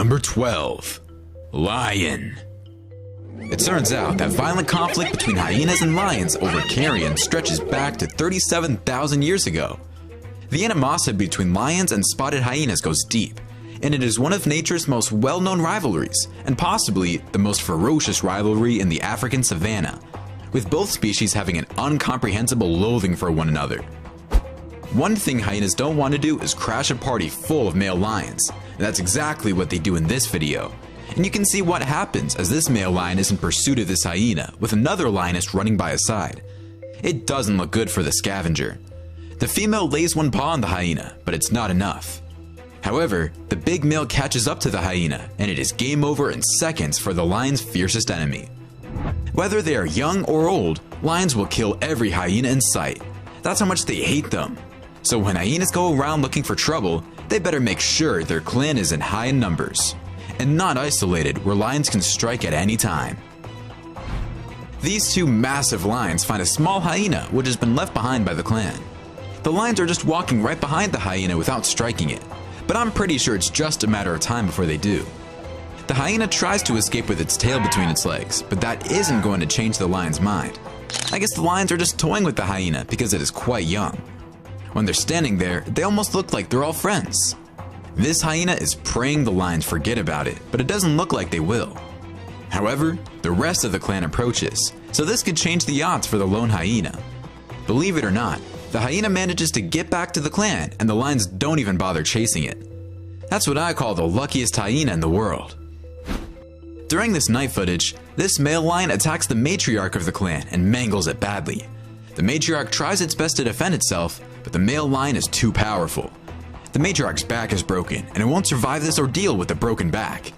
Number 12. Lion. It turns out that violent conflict between hyenas and lions over carrion stretches back to 37,000 years ago. The animosity between lions and spotted hyenas goes deep, and it is one of nature's most well-known rivalries, and possibly the most ferocious rivalry in the African savanna, with both species having an incomprehensible loathing for one another. One thing hyenas don't want to do is crash a party full of male lions, and that's exactly what they do in this video. And you can see what happens as this male lion is in pursuit of this hyena, with another lioness running by his side. It doesn't look good for the scavenger. The female lays one paw on the hyena, but it's not enough. However, the big male catches up to the hyena, and it is game over in seconds for the lion's fiercest enemy. Whether they are young or old, lions will kill every hyena in sight. That's how much they hate them. So when hyenas go around looking for trouble, they better make sure their clan is in high numbers, and not isolated where lions can strike at any time. These two massive lions find a small hyena which has been left behind by the clan. The lions are just walking right behind the hyena without striking it, but I'm pretty sure it's just a matter of time before they do. The hyena tries to escape with its tail between its legs, but that isn't going to change the lion's mind. I guess the lions are just toying with the hyena because it is quite young. When they're standing there, they almost look like they're all friends. This hyena is praying the lions forget about it, but it doesn't look like they will. However, the rest of the clan approaches, so this could change the odds for the lone hyena. Believe it or not, the hyena manages to get back to the clan, and the lions don't even bother chasing it. That's what I call the luckiest hyena in the world. During this night footage, this male lion attacks the matriarch of the clan and mangles it badly. The matriarch tries its best to defend itself, but the male lion is too powerful. The matriarch's back is broken, and it won't survive this ordeal with a broken back.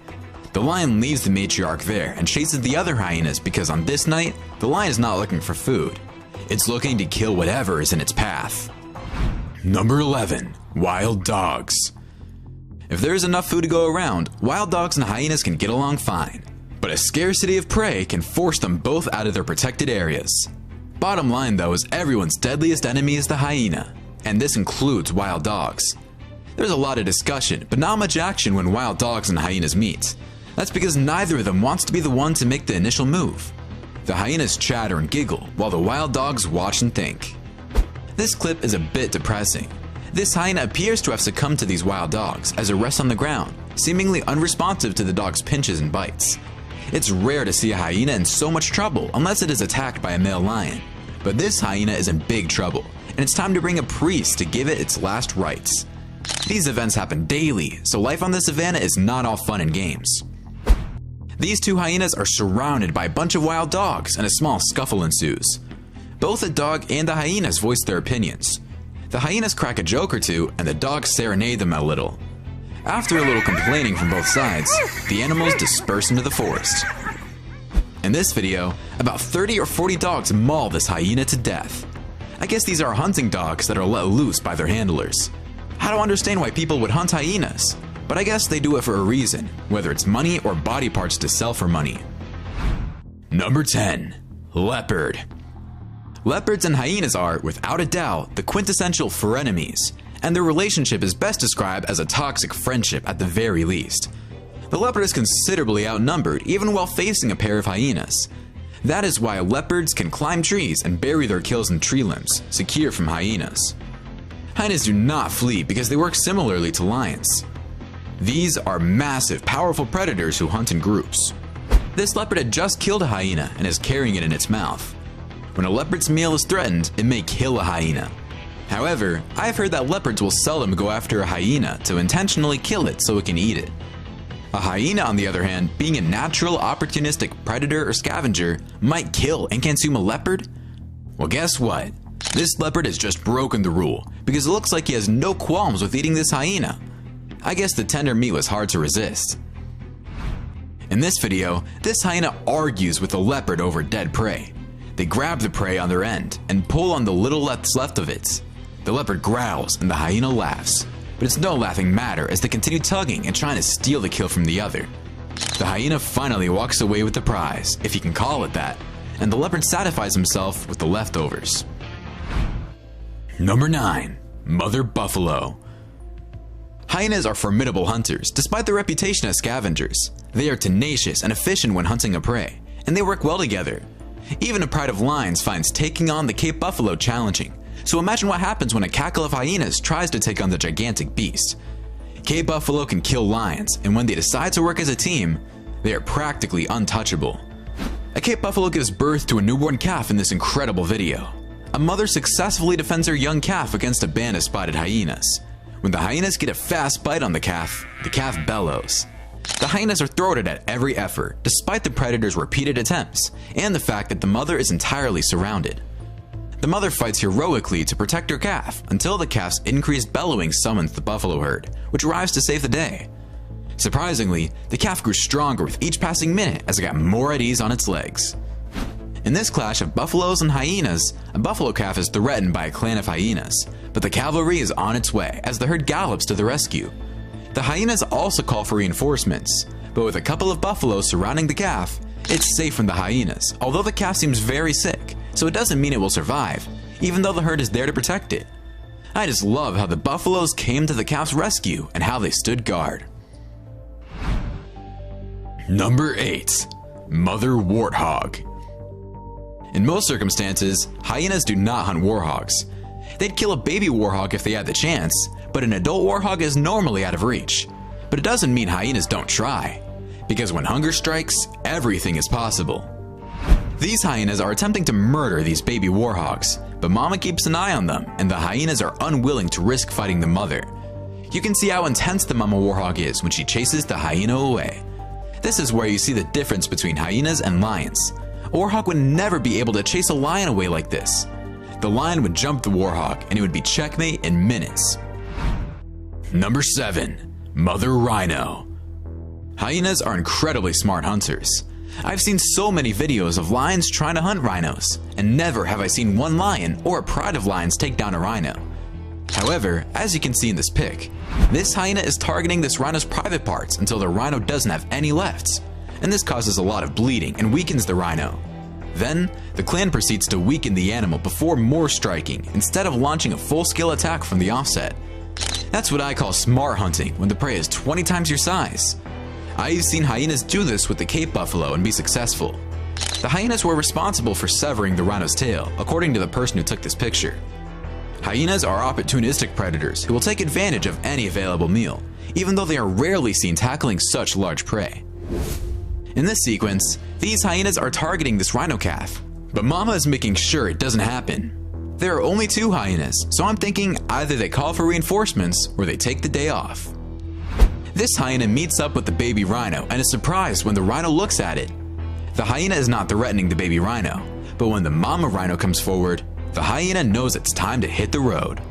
The lion leaves the matriarch there and chases the other hyenas because on this night, the lion is not looking for food. It's looking to kill whatever is in its path. Number 11. Wild dogs. If there is enough food to go around, wild dogs and hyenas can get along fine. But a scarcity of prey can force them both out of their protected areas. Bottom line though is everyone's deadliest enemy is the hyena, and this includes wild dogs. There's a lot of discussion, but not much action when wild dogs and hyenas meet. That's because neither of them wants to be the one to make the initial move. The hyenas chatter and giggle, while the wild dogs watch and think. This clip is a bit depressing. This hyena appears to have succumbed to these wild dogs as it rests on the ground, seemingly unresponsive to the dog's pinches and bites. It's rare to see a hyena in so much trouble unless it is attacked by a male lion. But this hyena is in big trouble, and it's time to bring a priest to give it its last rites. These events happen daily, so life on the savannah is not all fun and games. These two hyenas are surrounded by a bunch of wild dogs, and a small scuffle ensues. Both the dog and the hyenas voice their opinions. The hyenas crack a joke or two, and the dogs serenade them a little. After a little complaining from both sides, the animals disperse into the forest. In this video, about 30 or 40 dogs maul this hyena to death. I guess these are hunting dogs that are let loose by their handlers. I don't understand why people would hunt hyenas, but I guess they do it for a reason, whether it's money or body parts to sell for money. Number 10. Leopard. Leopards and hyenas are, without a doubt, the quintessential frenemies, and their relationship is best described as a toxic friendship at the very least. The leopard is considerably outnumbered even while facing a pair of hyenas. That is why leopards can climb trees and bury their kills in tree limbs, secure from hyenas. Hyenas do not flee because they work similarly to lions. These are massive, powerful predators who hunt in groups. This leopard had just killed a hyena and is carrying it in its mouth. When a leopard's meal is threatened, it may kill a hyena. However, I've heard that leopards will seldom go after a hyena to intentionally kill it so it can eat it. A hyena, on the other hand, being a natural opportunistic predator or scavenger, might kill and consume a leopard? Well, guess what? This leopard has just broken the rule, because it looks like he has no qualms with eating this hyena. I guess the tender meat was hard to resist. In this video, this hyena argues with the leopard over dead prey. They grab the prey on their end and pull on the little that's left of it. The leopard growls and the hyena laughs, but it's no laughing matter as they continue tugging and trying to steal the kill from the other. The hyena finally walks away with the prize, if you can call it that, and the leopard satisfies himself with the leftovers. Number 9. Mother Buffalo. Hyenas are formidable hunters, despite their reputation as scavengers. They are tenacious and efficient when hunting a prey, and they work well together. Even a pride of lions finds taking on the Cape buffalo challenging, so imagine what happens when a cackle of hyenas tries to take on the gigantic beast. Cape buffalo can kill lions, and when they decide to work as a team, they are practically untouchable. A Cape buffalo gives birth to a newborn calf in this incredible video. A mother successfully defends her young calf against a band of spotted hyenas. When the hyenas get a fast bite on the calf bellows. The hyenas are thwarted at every effort, despite the predator's repeated attempts, and the fact that the mother is entirely surrounded. The mother fights heroically to protect her calf, until the calf's increased bellowing summons the buffalo herd, which arrives to save the day. Surprisingly, the calf grew stronger with each passing minute as it got more at ease on its legs. In this clash of buffaloes and hyenas, a buffalo calf is threatened by a clan of hyenas, but the cavalry is on its way as the herd gallops to the rescue. The hyenas also call for reinforcements, but with a couple of buffaloes surrounding the calf, it's safe from the hyenas, although the calf seems very sick, so it doesn't mean it will survive, even though the herd is there to protect it. I just love how the buffaloes came to the calf's rescue and how they stood guard. Number 8. Mother Warthog. In most circumstances, hyenas do not hunt warhogs. They'd kill a baby warhog if they had the chance, but an adult warhog is normally out of reach. But it doesn't mean hyenas don't try, because when hunger strikes, everything is possible. These hyenas are attempting to murder these baby warhogs, but mama keeps an eye on them, and the hyenas are unwilling to risk fighting the mother. You can see how intense the mama warhog is when she chases the hyena away. This is where you see the difference between hyenas and lions. A warhog would never be able to chase a lion away like this. The lion would jump the warhog, and it would be checkmate in minutes. Number 7. Mother Rhino. Hyenas are incredibly smart hunters. I've seen so many videos of lions trying to hunt rhinos, and never have I seen one lion or a pride of lions take down a rhino. However, as you can see in this pic, this hyena is targeting this rhino's private parts until the rhino doesn't have any left, and this causes a lot of bleeding and weakens the rhino. Then, the clan proceeds to weaken the animal before more striking, instead of launching a full-scale attack from the offset. That's what I call smart hunting when the prey is 20 times your size. I've seen hyenas do this with the Cape buffalo and be successful. The hyenas were responsible for severing the rhino's tail, according to the person who took this picture. Hyenas are opportunistic predators who will take advantage of any available meal, even though they are rarely seen tackling such large prey. In this sequence, these hyenas are targeting this rhino calf, but mama is making sure it doesn't happen. There are only 2 hyenas, so I'm thinking either they call for reinforcements or they take the day off. This hyena meets up with the baby rhino and is surprised when the rhino looks at it. The hyena is not threatening the baby rhino, but when the mama rhino comes forward, the hyena knows it's time to hit the road.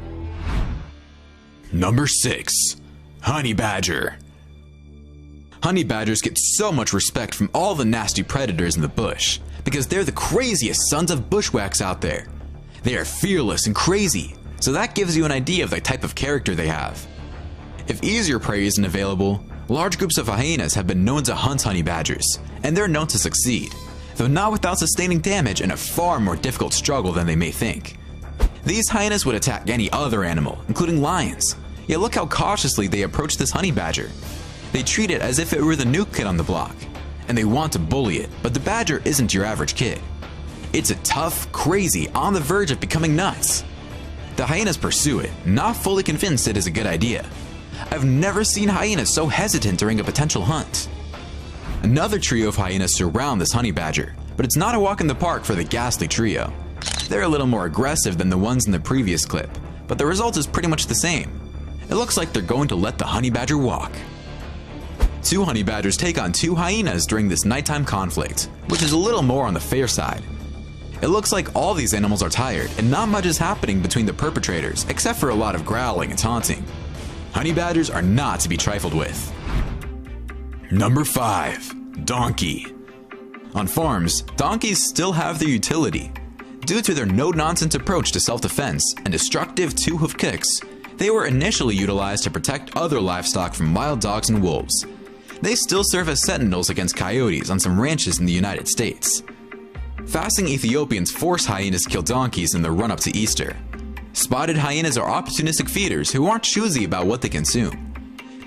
Number 6. Honey Badger. Honey badgers get so much respect from all the nasty predators in the bush because they're the craziest sons of bushwhacks out there. They are fearless and crazy, so that gives you an idea of the type of character they have. If easier prey isn't available, large groups of hyenas have been known to hunt honey badgers, and they're known to succeed, though not without sustaining damage in a far more difficult struggle than they may think. These hyenas would attack any other animal, including lions, yet look how cautiously they approach this honey badger. They treat it as if it were the new kid on the block, and they want to bully it, but the badger isn't your average kid. It's a tough, crazy, on the verge of becoming nuts. The hyenas pursue it, not fully convinced it is a good idea. I've never seen hyenas so hesitant during a potential hunt. Another trio of hyenas surround this honey badger, but it's not a walk in the park for the ghastly trio. They're a little more aggressive than the ones in the previous clip, but the result is pretty much the same. It looks like they're going to let the honey badger walk. 2 honey badgers take on 2 hyenas during this nighttime conflict, which is a little more on the fair side. It looks like all these animals are tired and not much is happening between the perpetrators except for a lot of growling and taunting. Honey badgers are not to be trifled with. Number 5. Donkey. On farms, donkeys still have their utility. Due to their no-nonsense approach to self-defense and destructive 2-hoof kicks, they were initially utilized to protect other livestock from wild dogs and wolves. They still serve as sentinels against coyotes on some ranches in the United States. Fasting Ethiopians force hyenas to kill donkeys in the run-up to Easter. Spotted hyenas are opportunistic feeders who aren't choosy about what they consume.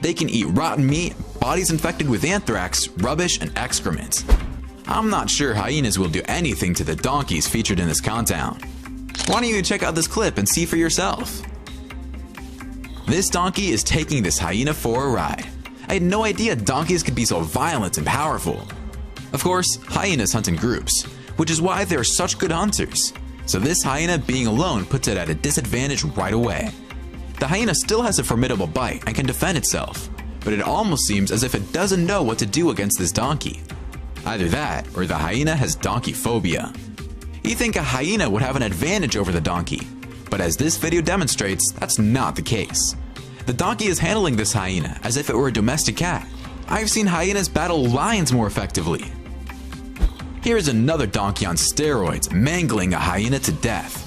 They can eat rotten meat, bodies infected with anthrax, rubbish, and excrement. I'm not sure hyenas will do anything to the donkeys featured in this countdown. Why don't you check out this clip and see for yourself? This donkey is taking this hyena for a ride. I had no idea donkeys could be so violent and powerful. Of course, hyenas hunt in groups, which is why they're such good hunters. So this hyena being alone puts it at a disadvantage right away. The hyena still has a formidable bite and can defend itself, but it almost seems as if it doesn't know what to do against this donkey. Either that, or the hyena has donkey phobia. You think a hyena would have an advantage over the donkey, but as this video demonstrates, that's not the case. The donkey is handling this hyena as if it were a domestic cat. I've seen hyenas battle lions more effectively. Here is another donkey on steroids mangling a hyena to death.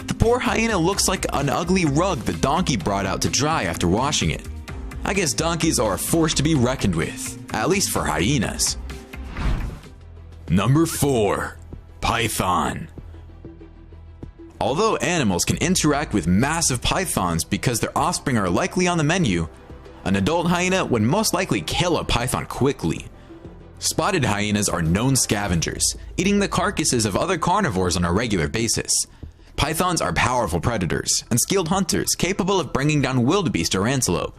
The poor hyena looks like an ugly rug the donkey brought out to dry after washing it. I guess donkeys are a force to be reckoned with, at least for hyenas. Number 4. Python. Although animals can interact with massive pythons because their offspring are likely on the menu, an adult hyena would most likely kill a python quickly. Spotted hyenas are known scavengers, eating the carcasses of other carnivores on a regular basis. Pythons are powerful predators and skilled hunters capable of bringing down wildebeest or antelope.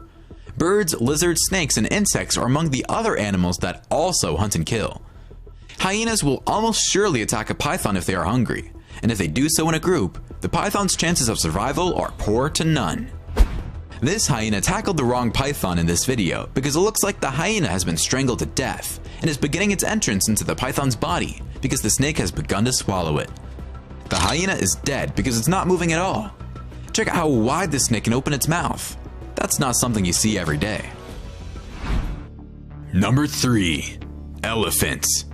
Birds, lizards, snakes, and insects are among the other animals that also hunt and kill. Hyenas will almost surely attack a python if they are hungry, and if they do so in a group, the python's chances of survival are poor to none. This hyena tackled the wrong python in this video because it looks like the hyena has been strangled to death and is beginning its entrance into the python's body because the snake has begun to swallow it. The hyena is dead because it's not moving at all. Check out how wide the snake can open its mouth. That's not something you see every day. Number 3. Elephants.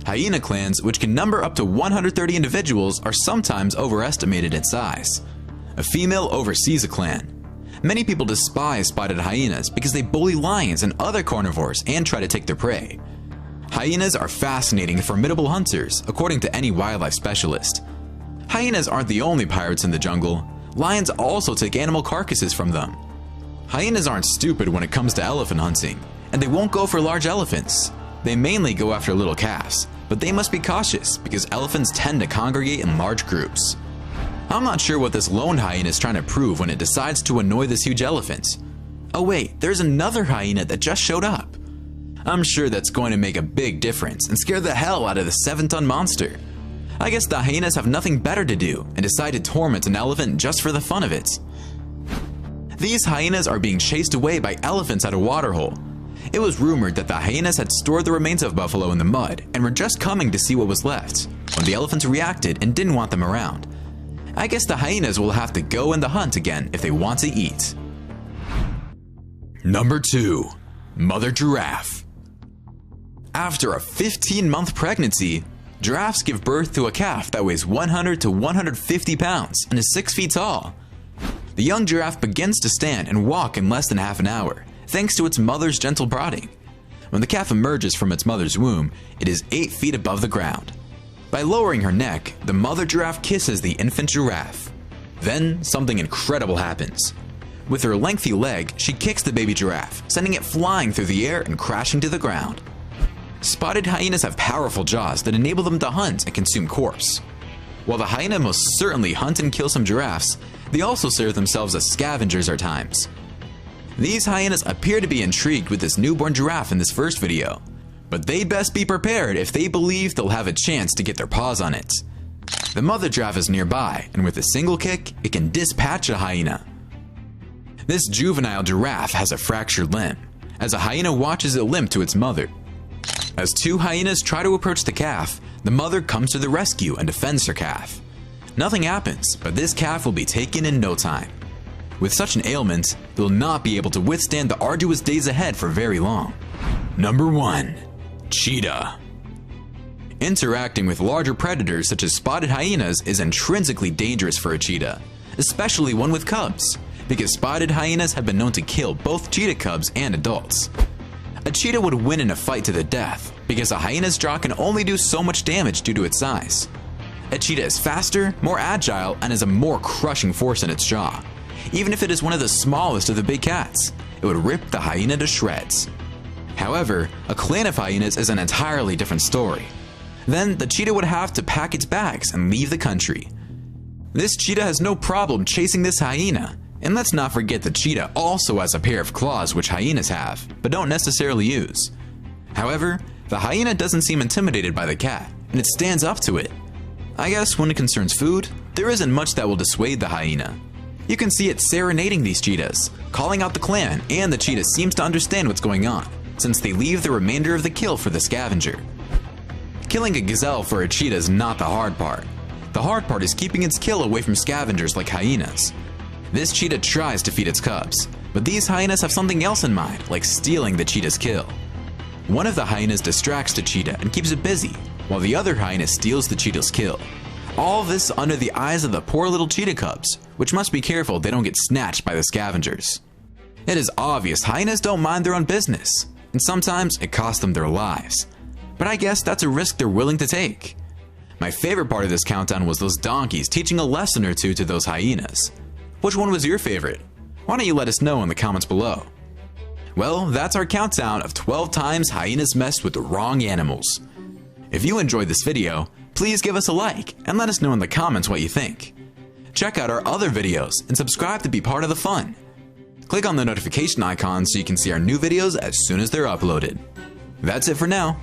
Hyena clans, which can number up to 130 individuals, are sometimes overestimated in size. A female oversees a clan. Many people despise spotted hyenas because they bully lions and other carnivores and try to take their prey. Hyenas are fascinating and formidable hunters, according to any wildlife specialist. Hyenas aren't the only pirates in the jungle. Lions also take animal carcasses from them. Hyenas aren't stupid when it comes to elephant hunting, and they won't go for large elephants. They mainly go after little calves, but they must be cautious because elephants tend to congregate in large groups. I'm not sure what this lone hyena is trying to prove when it decides to annoy this huge elephant. Oh wait, there's another hyena that just showed up. I'm sure that's going to make a big difference and scare the hell out of the 7-ton monster. I guess the hyenas have nothing better to do and decide to torment an elephant just for the fun of it. These hyenas are being chased away by elephants at a waterhole. It was rumored that the hyenas had stored the remains of buffalo in the mud and were just coming to see what was left, when the elephants reacted and didn't want them around. I guess the hyenas will have to go in the hunt again if they want to eat. Number 2. Mother giraffe. After a 15-month pregnancy, giraffes give birth to a calf that weighs 100 to 150 pounds and is 6 feet tall. The young giraffe begins to stand and walk in less than half an hour, thanks to its mother's gentle prodding. When the calf emerges from its mother's womb, it is 8 feet above the ground. By lowering her neck, the mother giraffe kisses the infant giraffe. Then, something incredible happens. With her lengthy leg, she kicks the baby giraffe, sending it flying through the air and crashing to the ground. Spotted hyenas have powerful jaws that enable them to hunt and consume corpse. While the hyena most certainly hunt and kill some giraffes, they also serve themselves as scavengers at times. These hyenas appear to be intrigued with this newborn giraffe in this first video, but they'd best be prepared if they believe they'll have a chance to get their paws on it. The mother giraffe is nearby, and with a single kick, it can dispatch a hyena. This juvenile giraffe has a fractured limb, as a hyena watches it limp to its mother. As 2 hyenas try to approach the calf, the mother comes to the rescue and defends her calf. Nothing happens, but this calf will be taken in no time. With such an ailment, it will not be able to withstand the arduous days ahead for very long. Number 1. Cheetah. Interacting with larger predators such as spotted hyenas is intrinsically dangerous for a cheetah, especially one with cubs, because spotted hyenas have been known to kill both cheetah cubs and adults. A cheetah would win in a fight to the death because a hyena's jaw can only do so much damage due to its size. A cheetah is faster, more agile, and has a more crushing force in its jaw. Even if it is one of the smallest of the big cats, it it would rip the hyena to shreds. However, a clan of hyenas is an entirely different story. Then the cheetah would have to pack its bags and leave the country. This cheetah has no problem chasing this hyena, and let's not forget the cheetah also has a pair of claws which hyenas have, but don't necessarily use. However, the hyena doesn't seem intimidated by the cat, and it stands up to it. I guess when it concerns food, there isn't much that will dissuade the hyena. You can see it serenading these cheetahs, calling out the clan, and the cheetah seems to understand what's going on, since they leave the remainder of the kill for the scavenger. Killing a gazelle for a cheetah is not the hard part. The hard part is keeping its kill away from scavengers like hyenas. This cheetah tries to feed its cubs, but these hyenas have something else in mind, like stealing the cheetah's kill. One of the hyenas distracts the cheetah and keeps it busy, while the other hyena steals the cheetah's kill. All this under the eyes of the poor little cheetah cubs, which must be careful they don't get snatched by the scavengers. It is obvious hyenas don't mind their own business, and sometimes it costs them their lives. But I guess that's a risk they're willing to take. My favorite part of this countdown was those donkeys teaching a lesson or two to those hyenas. Which one was your favorite? Why don't you let us know in the comments below. Well, that's our countdown of 12 times hyenas messed with the wrong animals. If you enjoyed this video, please give us a like and let us know in the comments what you think. Check out our other videos and subscribe to be part of the fun. Click on the notification icon so you can see our new videos as soon as they're uploaded. That's it for now.